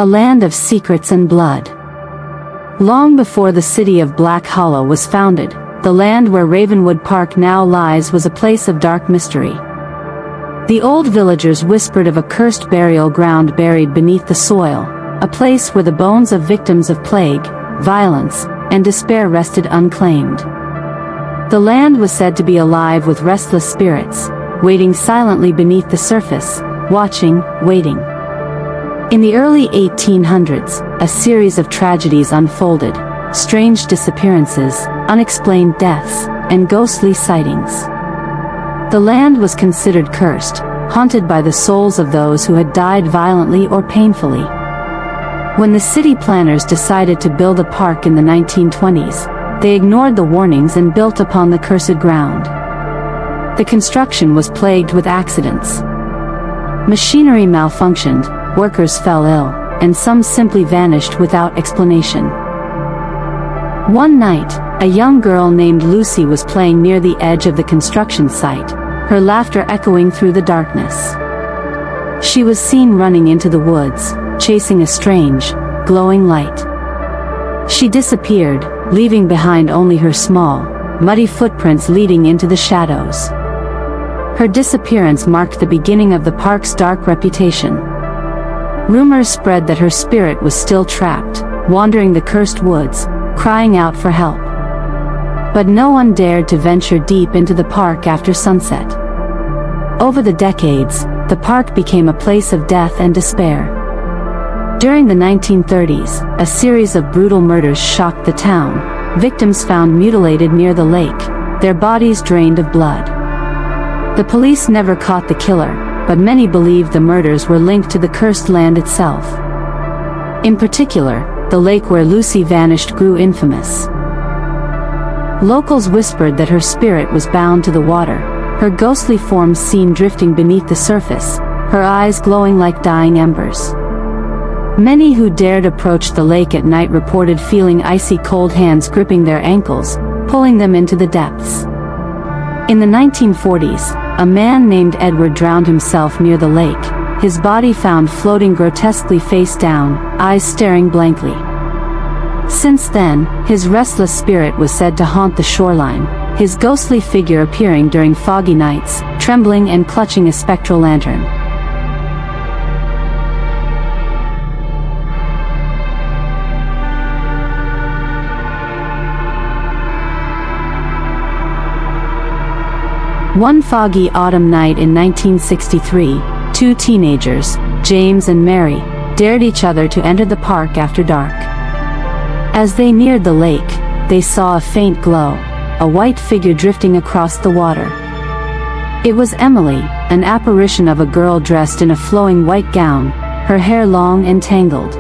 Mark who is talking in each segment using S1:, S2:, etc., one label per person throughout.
S1: A land of secrets and blood. Long before the city of Black Hollow was founded, the land where Ravenwood Park now lies was a place of dark mystery. The old villagers whispered of a cursed burial ground buried beneath the soil, a place where the bones of victims of plague, violence, and despair rested unclaimed. The land was said to be alive with restless spirits, waiting silently beneath the surface, watching, waiting. In the early 1800s, a series of tragedies unfolded: strange disappearances, unexplained deaths, and ghostly sightings. The land was considered cursed, haunted by the souls of those who had died violently or painfully. When the city planners decided to build a park in the 1920s, they ignored the warnings and built upon the cursed ground. The construction was plagued with accidents. Machinery malfunctioned, workers fell ill, and some simply vanished without explanation. One night, a young girl named Lucy was playing near the edge of the construction site, her laughter echoing through the darkness. She was seen running into the woods, chasing a strange, glowing light. She disappeared, leaving behind only her small, muddy footprints leading into the shadows. Her disappearance marked the beginning of the park's dark reputation. Rumors spread that her spirit was still trapped, wandering the cursed woods, crying out for help. But no one dared to venture deep into the park after sunset. Over the decades, the park became a place of death and despair. During the 1930s, a series of brutal murders shocked the town, victims found mutilated near the lake, their bodies drained of blood. The police never caught the killer, but many believed the murders were linked to the cursed land itself. In particular, the lake where Lucy vanished grew infamous. Locals whispered that her spirit was bound to the water, her ghostly form seen drifting beneath the surface, her eyes glowing like dying embers. Many who dared approach the lake at night reported feeling icy cold hands gripping their ankles, pulling them into the depths. In the 1940s, a man named Edward drowned himself near the lake, his body found floating grotesquely face down, eyes staring blankly. Since then, his restless spirit was said to haunt the shoreline, his ghostly figure appearing during foggy nights, trembling and clutching a spectral lantern. One foggy autumn night in 1963, two teenagers, James and Mary, dared each other to enter the park after dark. As they neared the lake, they saw a faint glow, a white figure drifting across the water. It was Emily, an apparition of a girl dressed in a flowing white gown, her hair long and tangled.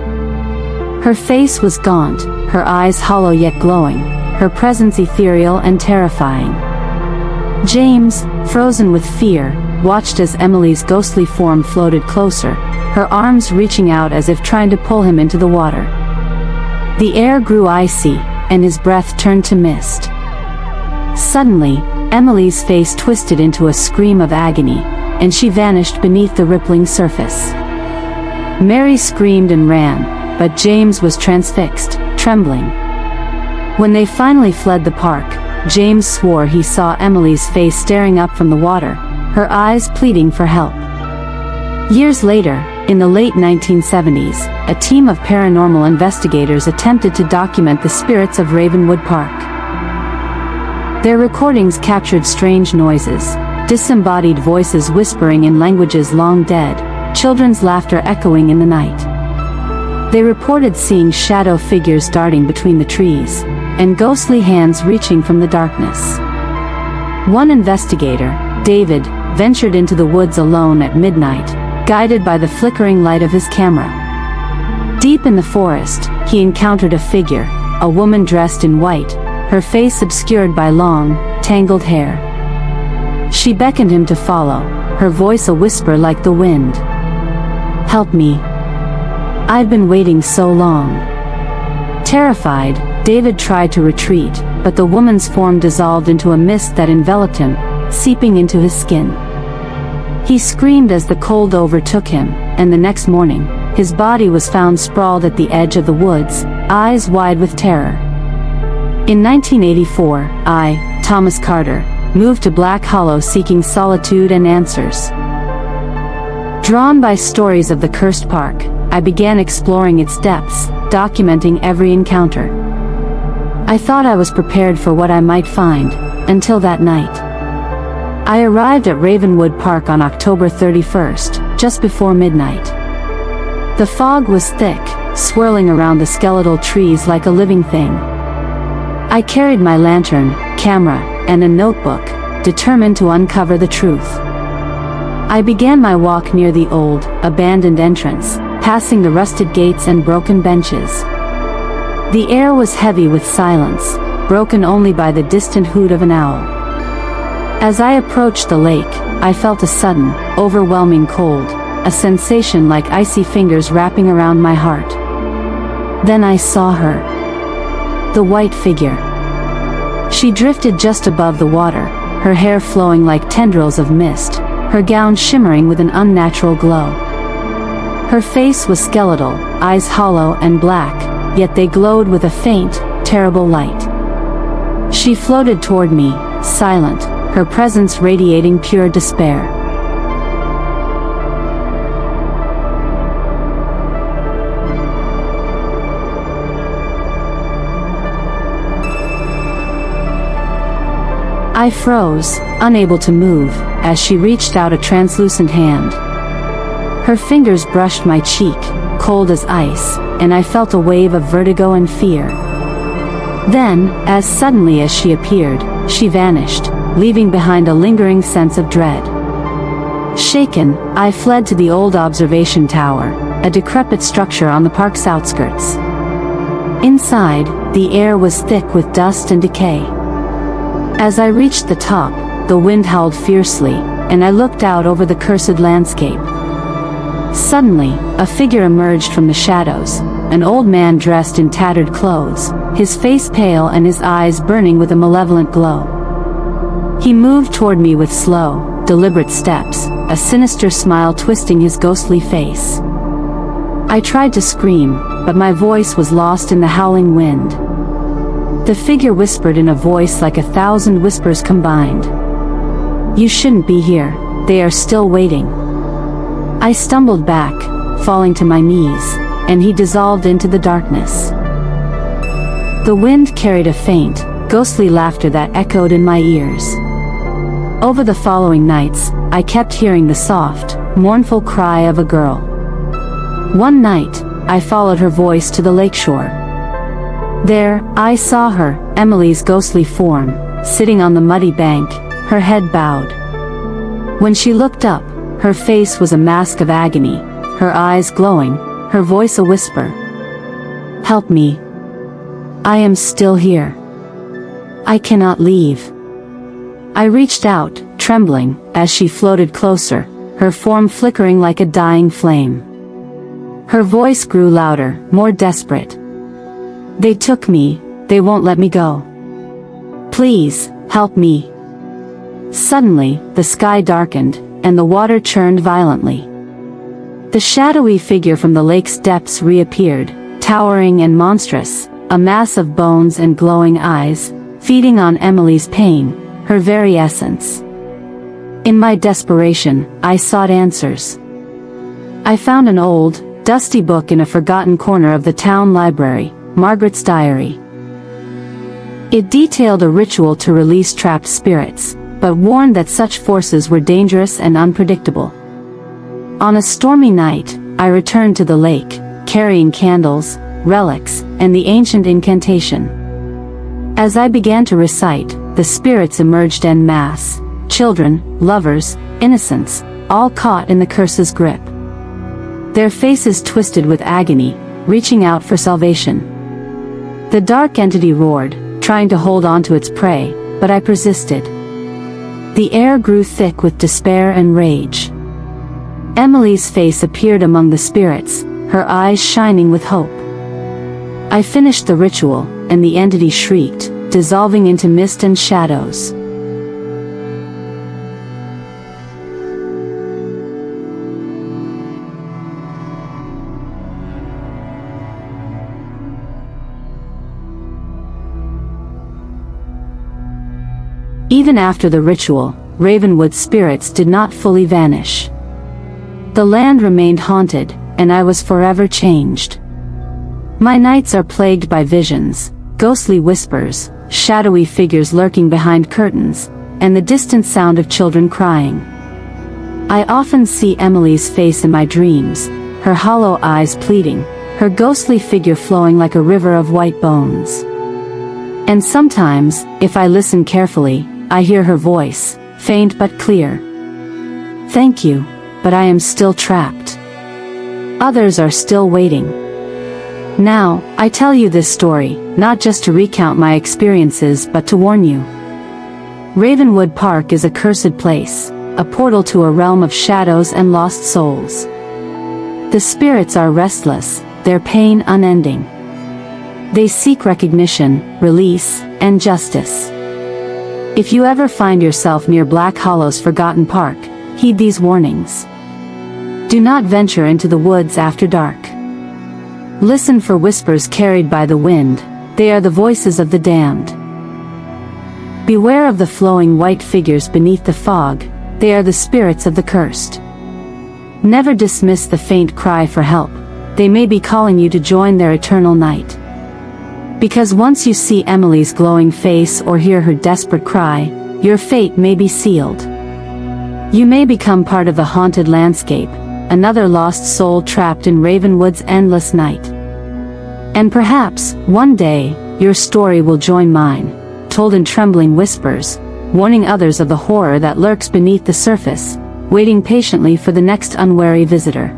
S1: Her face was gaunt, her eyes hollow yet glowing, her presence ethereal and terrifying. James, frozen with fear, watched as Emily's ghostly form floated closer, her arms reaching out as if trying to pull him into the water. The air grew icy, and his breath turned to mist. Suddenly, Emily's face twisted into a scream of agony, and she vanished beneath the rippling surface. Mary screamed and ran, but James was transfixed, trembling. When they finally fled the park, James swore he saw Emily's face staring up from the water, her eyes pleading for help. Years later, in the late 1970s, a team of paranormal investigators attempted to document the spirits of Ravenwood Park. Their recordings captured strange noises, disembodied voices whispering in languages long dead, children's laughter echoing in the night. They reported seeing shadow figures darting between the trees, and ghostly hands reaching from the darkness. One investigator, David, ventured into the woods alone at midnight, guided by the flickering light of his camera. Deep in the forest, he encountered a figure, a woman dressed in white, her face obscured by long, tangled hair. She beckoned him to follow, her voice a whisper like the wind. "Help me. I've been waiting so long." Terrified, David tried to retreat, but the woman's form dissolved into a mist that enveloped him, seeping into his skin. He screamed as the cold overtook him, and the next morning, His body was found sprawled at the edge of the woods, eyes wide with terror. In 1984, I, Thomas Carter, moved to Black Hollow seeking solitude and answers. Drawn by stories of the cursed park, I began exploring its depths, documenting every encounter. I thought I was prepared for what I might find, until that night. I arrived at Ravenwood Park on October 31st, just before midnight. The fog was thick, swirling around the skeletal trees like a living thing. I carried my lantern, camera, and a notebook, determined to uncover the truth. I began my walk near the old, abandoned entrance, passing the rusted gates and broken benches. The air was heavy with silence, broken only by the distant hoot of an owl. As I approached the lake, I felt a sudden, overwhelming cold, a sensation like icy fingers wrapping around my heart. Then I saw her. The white figure. She drifted just above the water, her hair flowing like tendrils of mist, her gown shimmering with an unnatural glow. Her face was skeletal, eyes hollow and black, yet they glowed with a faint, terrible light. She floated toward me, silent, her presence radiating pure despair. I froze, unable to move, as she reached out a translucent hand. Her fingers brushed my cheek, cold as ice, and I felt a wave of vertigo and fear. Then, as suddenly as she appeared, she vanished, leaving behind a lingering sense of dread. Shaken, I fled to the old observation tower, a decrepit structure on the park's outskirts. Inside, the air was thick with dust and decay. As I reached the top, the wind howled fiercely, and I looked out over the cursed landscape. Suddenly, a figure emerged from the shadows, an old man dressed in tattered clothes, his face pale and his eyes burning with a malevolent glow. He moved toward me with slow, deliberate steps, a sinister smile twisting his ghostly face. I tried to scream, but my voice was lost in the howling wind. The figure whispered in a voice like 1,000 whispers combined. "You shouldn't be here, they are still waiting." I stumbled back, falling to my knees, and he dissolved into the darkness. The wind carried a faint, ghostly laughter that echoed in my ears. Over the following nights, I kept hearing the soft, mournful cry of a girl. One night, I followed her voice to the lakeshore. There, I saw her, Emily's ghostly form, sitting on the muddy bank, her head bowed. When she looked up, her face was a mask of agony, her eyes glowing, her voice a whisper. "Help me. I am still here. I cannot leave." I reached out, trembling, as she floated closer, her form flickering like a dying flame. Her voice grew louder, more desperate. "They took me, they won't let me go. Please, help me." Suddenly, the sky darkened, and the water churned violently. The shadowy figure from the lake's depths reappeared, towering and monstrous, a mass of bones and glowing eyes, feeding on Emily's pain, her very essence. In my desperation, I sought answers. I found an old, dusty book in a forgotten corner of the town library, Margaret's diary. It detailed a ritual to release trapped spirits, but warned that such forces were dangerous and unpredictable. On a stormy night, I returned to the lake, carrying candles, relics, and the ancient incantation. As I began to recite, the spirits emerged en masse, children, lovers, innocents, all caught in the curse's grip. Their faces twisted with agony, reaching out for salvation. The dark entity roared, trying to hold on to its prey, but I persisted. The air grew thick with despair and rage. Emily's face appeared among the spirits, her eyes shining with hope. I finished the ritual, and the entity shrieked, dissolving into mist and shadows. Even after the ritual, Ravenwood spirits did not fully vanish. The land remained haunted, and I was forever changed. My nights are plagued by visions, ghostly whispers, shadowy figures lurking behind curtains, and the distant sound of children crying. I often see Emily's face in my dreams, her hollow eyes pleading, her ghostly figure flowing like a river of white bones. And sometimes, if I listen carefully, I hear her voice, faint but clear. "Thank you, but I am still trapped. Others are still waiting." Now, I tell you this story, not just to recount my experiences but to warn you. Ravenwood Park is a cursed place, a portal to a realm of shadows and lost souls. The spirits are restless, their pain unending. They seek recognition, release, and justice. If you ever find yourself near Black Hollow's forgotten park, heed these warnings. Do not venture into the woods after dark. Listen for whispers carried by the wind, they are the voices of the damned. Beware of the flowing white figures beneath the fog, they are the spirits of the cursed. Never dismiss the faint cry for help, they may be calling you to join their eternal night. Because once you see Emily's glowing face or hear her desperate cry, your fate may be sealed. You may become part of the haunted landscape, another lost soul trapped in Ravenwood's endless night. And perhaps, one day, your story will join mine, told in trembling whispers, warning others of the horror that lurks beneath the surface, waiting patiently for the next unwary visitor.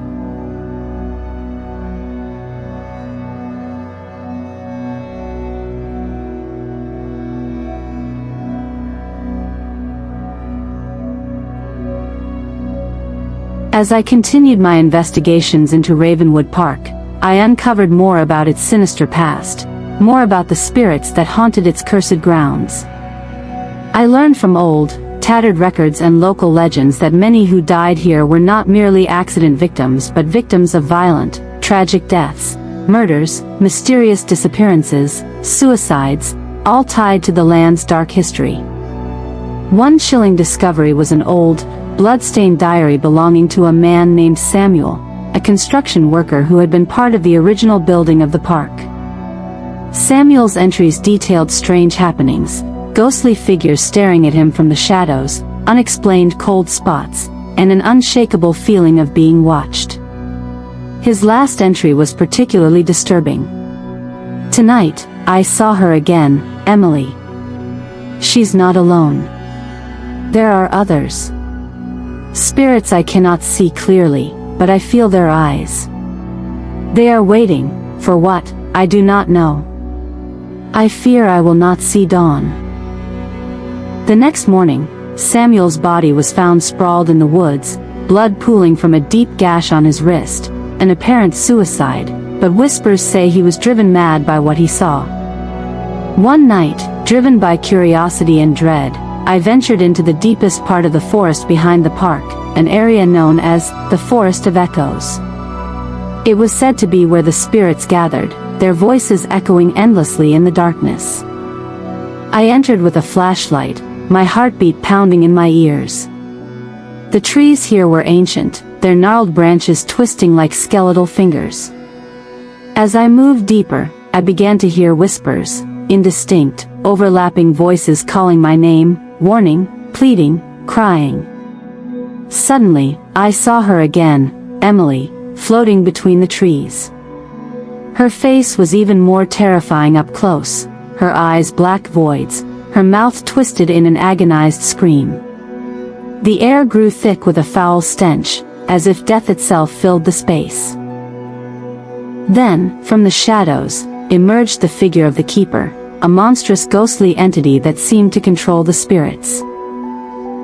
S1: As I continued my investigations into Ravenwood Park, I uncovered more about its sinister past, more about the spirits that haunted its cursed grounds. I learned from old, tattered records and local legends that many who died here were not merely accident victims but victims of violent, tragic deaths, murders, mysterious disappearances, suicides, all tied to the land's dark history. One chilling discovery was an old, bloodstained diary belonging to a man named Samuel, a construction worker who had been part of the original building of the park. Samuel's entries detailed strange happenings, ghostly figures staring at him from the shadows, unexplained cold spots, and an unshakable feeling of being watched. His last entry was particularly disturbing. "Tonight, I saw her again, Emily. She's not alone. There are others. Spirits I cannot see clearly, but I feel their eyes. They are waiting, for what, I do not know. I fear I will not see dawn." The next morning, Samuel's body was found sprawled in the woods, blood pooling from a deep gash on his wrist, an apparent suicide, but whispers say he was driven mad by what he saw. One night, driven by curiosity and dread, I ventured into the deepest part of the forest behind the park, an area known as the Forest of Echoes. It was said to be where the spirits gathered, their voices echoing endlessly in the darkness. I entered with a flashlight, my heartbeat pounding in my ears. The trees here were ancient, their gnarled branches twisting like skeletal fingers. As I moved deeper, I began to hear whispers, indistinct, overlapping voices calling my name, warning, pleading, crying. Suddenly, I saw her again, Emily, floating between the trees. Her face was even more terrifying up close, her eyes black voids, her mouth twisted in an agonized scream. The air grew thick with a foul stench, as if death itself filled the space. Then, from the shadows, emerged the figure of the keeper, a monstrous ghostly entity that seemed to control the spirits.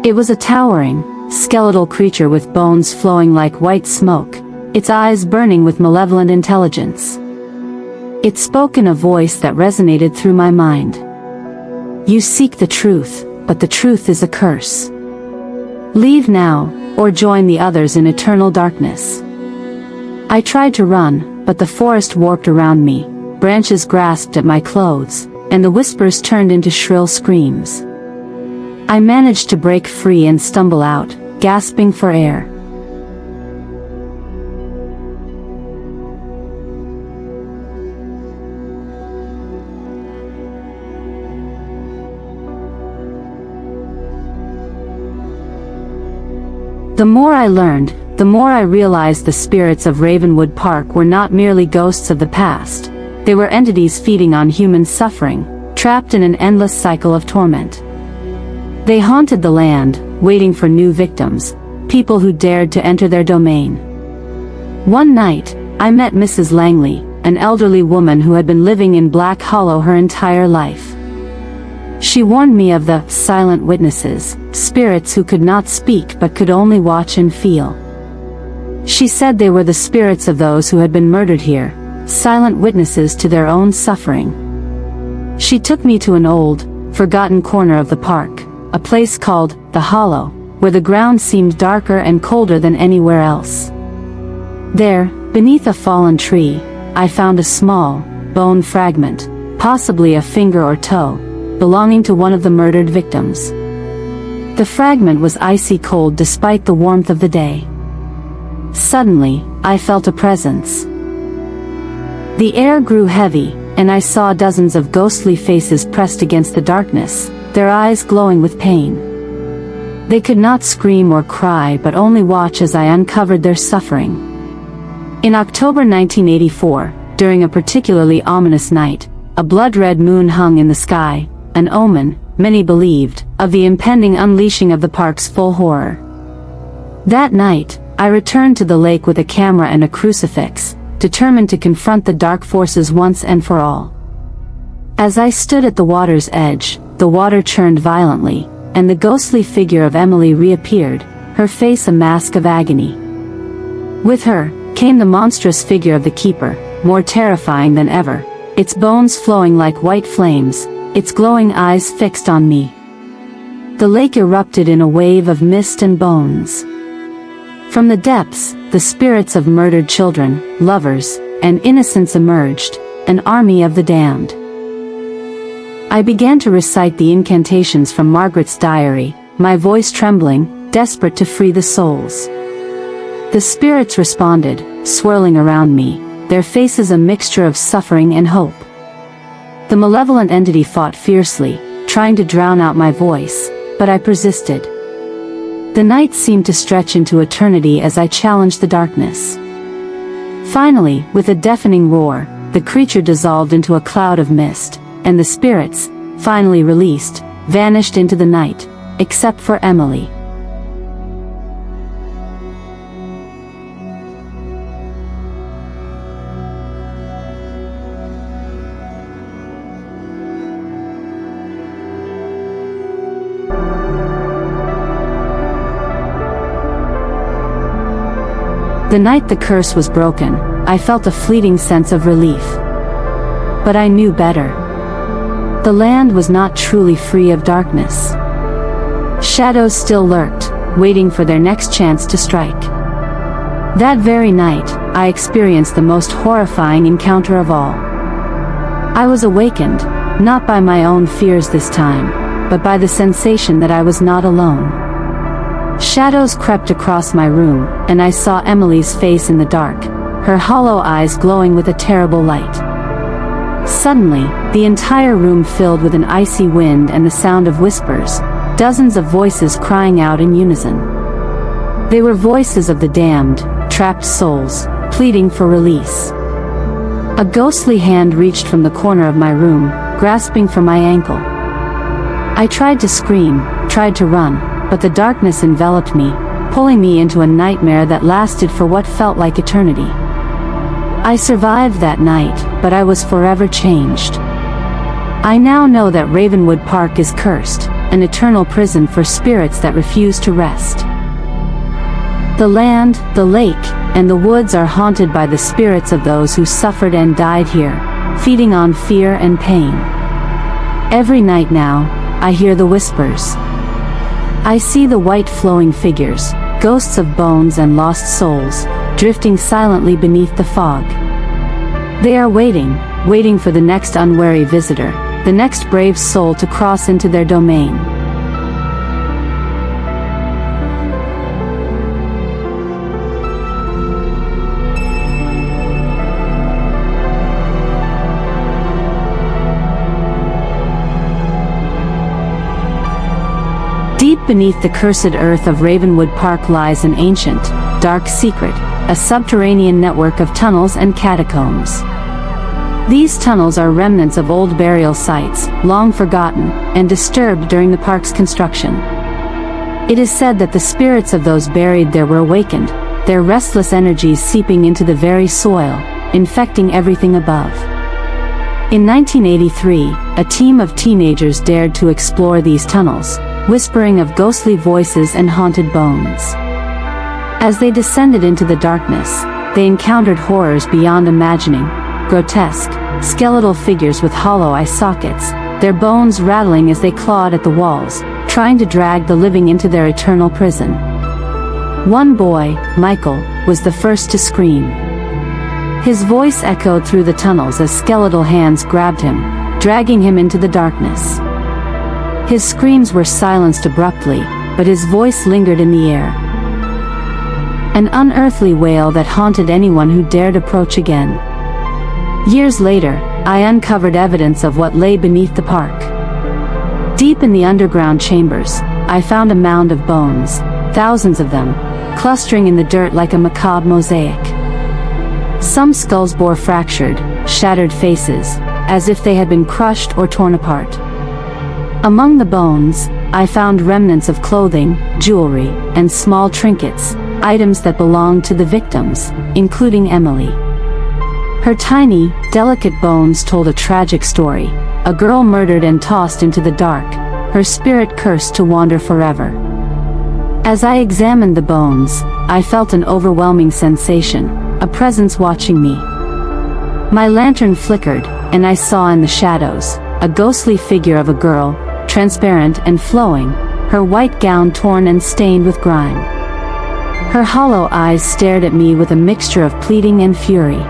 S1: It was a towering, skeletal creature with bones flowing like white smoke, its eyes burning with malevolent intelligence. It spoke in a voice that resonated through my mind. "You seek the truth, but the truth is a curse. Leave now, or join the others in eternal darkness." I tried to run, but the forest warped around me, branches grasped at my clothes, and the whispers turned into shrill screams. I managed to break free and stumble out, gasping for air. The more I learned, the more I realized the spirits of Ravenwood Park were not merely ghosts of the past. They were entities feeding on human suffering, trapped in an endless cycle of torment. They haunted the land, waiting for new victims, people who dared to enter their domain. One night, I met Mrs. Langley, an elderly woman who had been living in Black Hollow her entire life. She warned me of the silent witnesses, spirits who could not speak but could only watch and feel. She said they were the spirits of those who had been murdered here, silent witnesses to their own suffering. She took me to an old, forgotten corner of the park, a place called the Hollow, where the ground seemed darker and colder than anywhere else. There, beneath a fallen tree, I found a small, bone fragment, possibly a finger or toe, belonging to one of the murdered victims. The fragment was icy cold despite the warmth of the day. Suddenly, I felt a presence. The air grew heavy, and I saw dozens of ghostly faces pressed against the darkness, their eyes glowing with pain. They could not scream or cry but only watch as I uncovered their suffering. In October 1984, during a particularly ominous night, a blood-red moon hung in the sky, an omen, many believed, of the impending unleashing of the park's full horror. That night, I returned to the lake with a camera and a crucifix, determined to confront the dark forces once and for all. As I stood at the water's edge, the water churned violently, and the ghostly figure of Emily reappeared, her face a mask of agony. With her, came the monstrous figure of the keeper, more terrifying than ever, its bones flowing like white flames, its glowing eyes fixed on me. The lake erupted in a wave of mist and bones. From the depths, the spirits of murdered children, lovers, and innocents emerged, an army of the damned. I began to recite the incantations from Margaret's diary, my voice trembling, desperate to free the souls. The spirits responded, swirling around me, their faces a mixture of suffering and hope. The malevolent entity fought fiercely, trying to drown out my voice, but I persisted. The night seemed to stretch into eternity as I challenged the darkness. Finally, with a deafening roar, the creature dissolved into a cloud of mist, and the spirits, finally released, vanished into the night, except for Emily. The night the curse was broken, I felt a fleeting sense of relief. But I knew better. The land was not truly free of darkness. Shadows still lurked, waiting for their next chance to strike. That very night, I experienced the most horrifying encounter of all. I was awakened, not by my own fears this time, but by the sensation that I was not alone. Shadows crept across my room, and I saw Emily's face in the dark, her hollow eyes glowing with a terrible light. Suddenly, the entire room filled with an icy wind and the sound of whispers, dozens of voices crying out in unison. They were voices of the damned, trapped souls, pleading for release. A ghostly hand reached from the corner of my room, grasping for my ankle. I tried to scream, tried to run, but the darkness enveloped me, pulling me into a nightmare that lasted for what felt like eternity. I survived that night, but I was forever changed. I now know that Ravenwood Park is cursed, an eternal prison for spirits that refuse to rest. The land, the lake, and the woods are haunted by the spirits of those who suffered and died here, feeding on fear and pain. Every night now, I hear the whispers. I see the white flowing figures, ghosts of bones and lost souls, drifting silently beneath the fog. They are waiting for the next unwary visitor, the next brave soul to cross into their domain. beneath the cursed earth of Ravenwood Park lies an ancient, dark secret, a subterranean network of tunnels and catacombs. These tunnels are remnants of old burial sites, long forgotten, and disturbed during the park's construction. It is said that the spirits of those buried there were awakened, their restless energies seeping into the very soil, infecting everything above. In 1983, a team of teenagers dared to explore these tunnels, whispering of ghostly voices and haunted bones. As they descended into the darkness, they encountered horrors beyond imagining, grotesque, skeletal figures with hollow eye sockets, their bones rattling as they clawed at the walls, trying to drag the living into their eternal prison. One boy, Michael, was the first to scream. His voice echoed through the tunnels as skeletal hands grabbed him, dragging him into the darkness. His screams were silenced abruptly, but his voice lingered in the air. An unearthly wail that haunted anyone who dared approach again. Years later, I uncovered evidence of what lay beneath the park. Deep in the underground chambers, I found a mound of bones, thousands of them, clustering in the dirt like a macabre mosaic. Some skulls bore fractured, shattered faces, as if they had been crushed or torn apart. Among the bones, I found remnants of clothing, jewelry, and small trinkets, items that belonged to the victims, including Emily. Her tiny, delicate bones told a tragic story, a girl murdered and tossed into the dark, her spirit cursed to wander forever. As I examined the bones, I felt an overwhelming sensation, a presence watching me. My lantern flickered, and I saw in the shadows, a ghostly figure of a girl, transparent and flowing, her white gown torn and stained with grime. Her hollow eyes stared at me with a mixture of pleading and fury.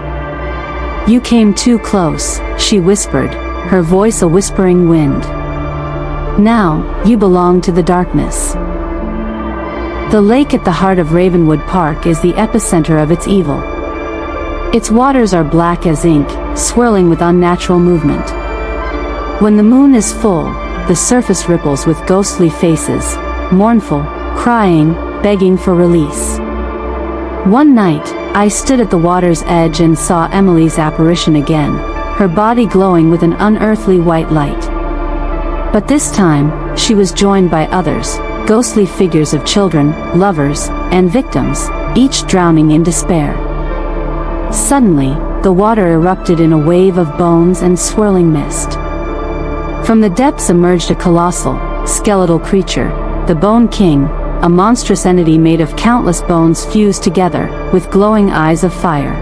S1: "You came too close," she whispered, her voice a whispering wind. "Now, you belong to the darkness." The lake at the heart of Ravenwood Park is the epicenter of its evil. Its waters are black as ink, swirling with unnatural movement. When the moon is full, the surface ripples with ghostly faces, mournful, crying, begging for release. One night, I stood at the water's edge and saw Emily's apparition again, her body glowing with an unearthly white light. But this time, she was joined by others, ghostly figures of children, lovers, and victims, each drowning in despair. Suddenly, the water erupted in a wave of bones and swirling mist. From the depths emerged a colossal, skeletal creature, the Bone King, a monstrous entity made of countless bones fused together, with glowing eyes of fire.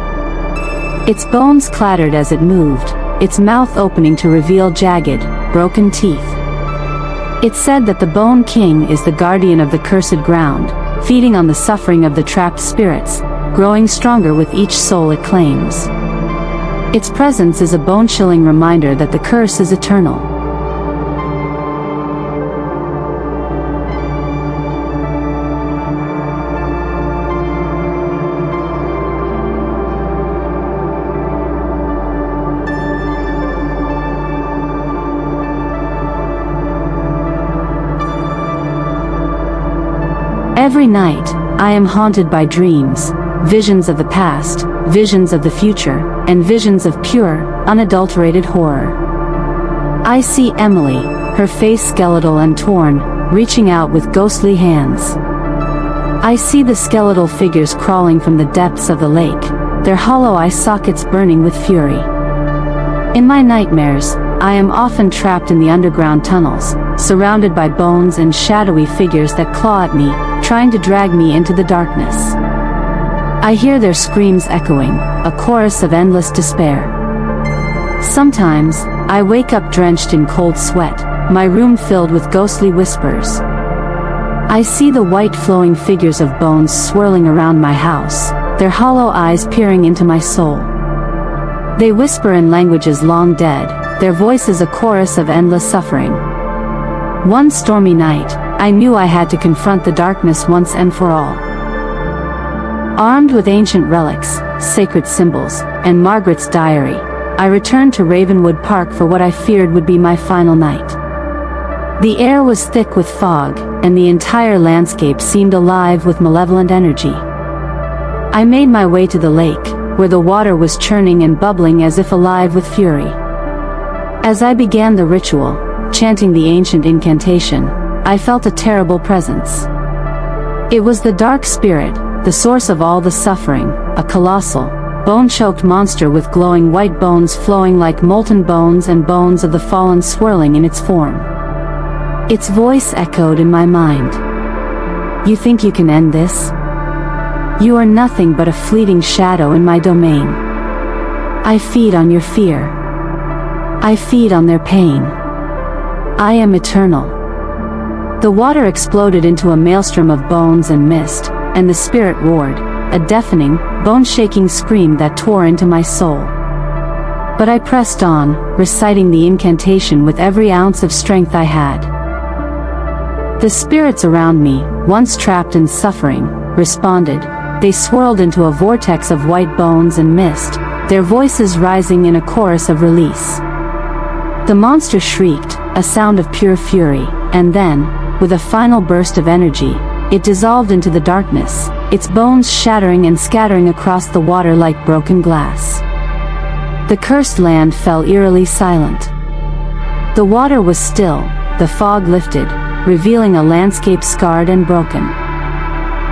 S1: Its bones clattered as it moved, its mouth opening to reveal jagged, broken teeth. It's said that the Bone King is the guardian of the cursed ground, feeding on the suffering of the trapped spirits, growing stronger with each soul it claims. Its presence is a bone-chilling reminder that the curse is eternal. Every night, I am haunted by dreams, visions of the past, visions of the future, and visions of pure, unadulterated horror. I see Emily, her face skeletal and torn, reaching out with ghostly hands. I see the skeletal figures crawling from the depths of the lake, their hollow eye sockets burning with fury. In my nightmares, I am often trapped in the underground tunnels, surrounded by bones and shadowy figures that claw at me, trying to drag me into the darkness. I hear their screams echoing, a chorus of endless despair. Sometimes, I wake up drenched in cold sweat, my room filled with ghostly whispers. I see the white flowing figures of bones swirling around my house, their hollow eyes peering into my soul. They whisper in languages long dead, their voices a chorus of endless suffering. One stormy night, I knew I had to confront the darkness once and for all. Armed with ancient relics, sacred symbols, and Margaret's diary, I returned to Ravenwood Park for what I feared would be my final night. The air was thick with fog, and the entire landscape seemed alive with malevolent energy. I made my way to the lake, where the water was churning and bubbling as if alive with fury. As I began the ritual, chanting the ancient incantation, I felt a terrible presence. It was the dark spirit, the source of all the suffering, a colossal, bone-choked monster with glowing white bones flowing like molten bones and bones of the fallen swirling in its form. Its voice echoed in my mind. "You think you can end this? You are nothing but a fleeting shadow in my domain. I feed on your fear. I feed on their pain. I am eternal." The water exploded into a maelstrom of bones and mist, and the spirit roared, a deafening, bone-shaking scream that tore into my soul. But I pressed on, reciting the incantation with every ounce of strength I had. The spirits around me, once trapped in suffering, responded. They swirled into a vortex of white bones and mist, their voices rising in a chorus of release. The monster shrieked, a sound of pure fury, and then, with a final burst of energy, it dissolved into the darkness, its bones shattering and scattering across the water like broken glass. The cursed land fell eerily silent. The water was still, the fog lifted, revealing a landscape scarred and broken.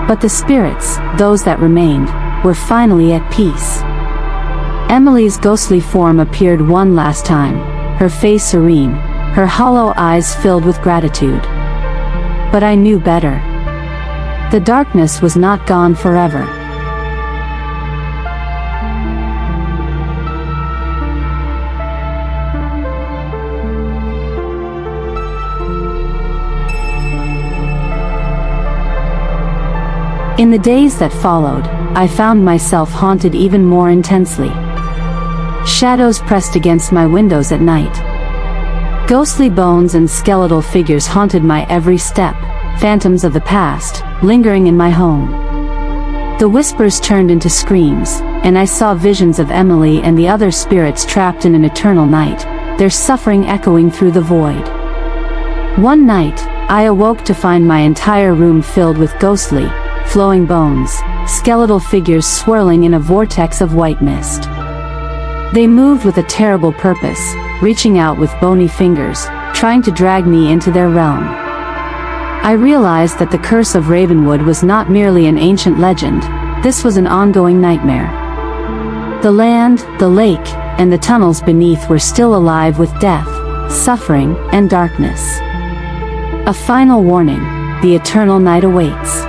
S1: But the spirits, those that remained, were finally at peace. Emily's ghostly form appeared one last time, her face serene, her hollow eyes filled with gratitude. But I knew better. The darkness was not gone forever. In the days that followed, I found myself haunted even more intensely. Shadows pressed against my windows at night. Ghostly bones and skeletal figures haunted my every step, phantoms of the past, lingering in my home. The whispers turned into screams, and I saw visions of Emily and the other spirits trapped in an eternal night, their suffering echoing through the void. One night, I awoke to find my entire room filled with ghostly, flowing bones, skeletal figures swirling in a vortex of white mist. They moved with a terrible purpose, reaching out with bony fingers, trying to drag me into their realm. I realized that the curse of Ravenwood was not merely an ancient legend, this was an ongoing nightmare. The land, the lake, and the tunnels beneath were still alive with death, suffering, and darkness. A final warning, the eternal night awaits.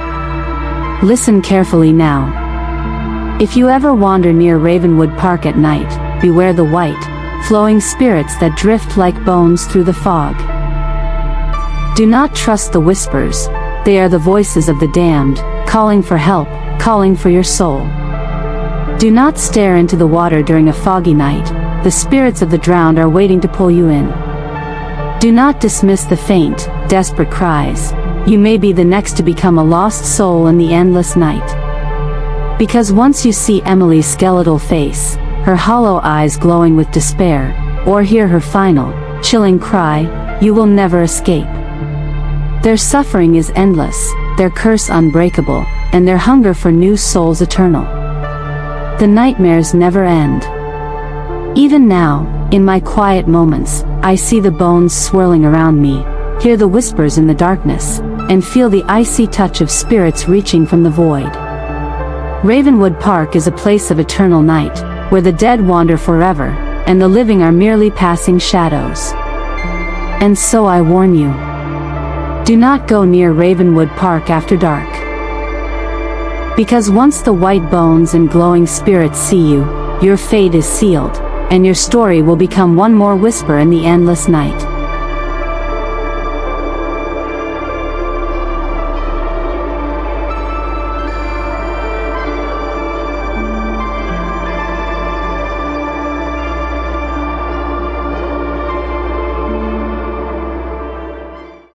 S1: Listen carefully now. If you ever wander near Ravenwood Park at night, beware the white, flowing spirits that drift like bones through the fog. Do not trust the whispers, they are the voices of the damned, calling for help, calling for your soul. Do not stare into the water during a foggy night, the spirits of the drowned are waiting to pull you in. Do not dismiss the faint, desperate cries, you may be the next to become a lost soul in the endless night. Because once you see Emily's skeletal face, her hollow eyes glowing with despair, or hear her final, chilling cry, you will never escape. Their suffering is endless, their curse unbreakable, and their hunger for new souls eternal. The nightmares never end. Even now, in my quiet moments, I see the bones swirling around me, hear the whispers in the darkness, and feel the icy touch of spirits reaching from the void. Ravenwood Park is a place of eternal night, where the dead wander forever, and the living are merely passing shadows. And so I warn you. Do not go near Ravenwood Park after dark. Because once the white bones and glowing spirits see you, your fate is sealed, and your story will become one more whisper in the endless night.